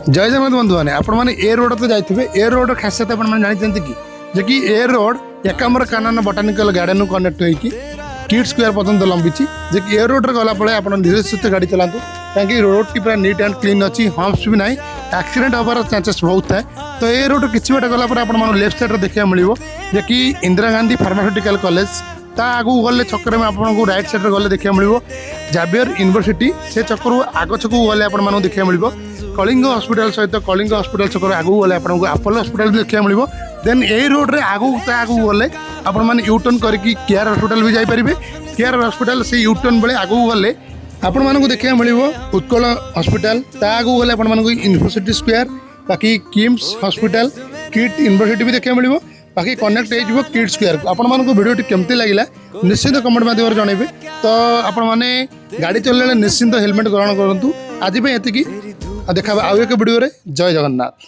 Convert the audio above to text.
जय जगन्नाथ बंधु मैंने आपने ए रोड तो जाइए ए रोड खासियत आपने जानते कि जे कि ए रोड एकाम्र कानन बटानिकल गार्डन कनेक्ट होगी किड स्क्वायर पर्यटन लंबी जे कि ए रोड गला बेले आप धीरे सहित गाड़ी चलातु कहीं रोड टी पूरा नीट एंड क्लीन अच्छी हम्प्स भी ना एक्सीडेंट होबार चांसेस बहुत थाए। तो ए रोड किसी बाट गला आप लेफ्ट साइड देखा मिलो जे कि इंदिरा गांधी फार्मास्यूटिकल कॉलेज ता आगू गले छक में आपको राइट साइड गले देखा मिलो जावियर यूनिवर्सिटी से छकू आग छक गले आप देखा मिलो कलिंग हॉस्पिटल सहित कलिंग हॉस्पिटल छक आगू गले आपको अपोलो हॉस्पिटल भी देखा मिलो। देन ए रोड रे आगू आगू गले आपण मैंने यूटर्न करके केयर हॉस्पिटल भी जापरेंगे केयर हॉस्पिटल से यूटर्न बेले आगू गले आपण मानक देखा मिलो उत्कल हॉस्पिटल ता आगू गले आपण मानक यूनिवर्सिटी स्क्वायर बाकी किम्स हॉस्पिटल किड यूनिवर्सिटी भी देखा मिलो बाकी कनेक्ट हो किड स्क्वायर को आपण मानक वीडियो केमती लगिला निश्चित कमेंट माध्यम जनइबे। तो आपण माने गाड़ी चलने निश्चिंत हेलमेट ग्रहण करूँ आज एति देखा आउ एक वीडियो रे। जय जगन्नाथ।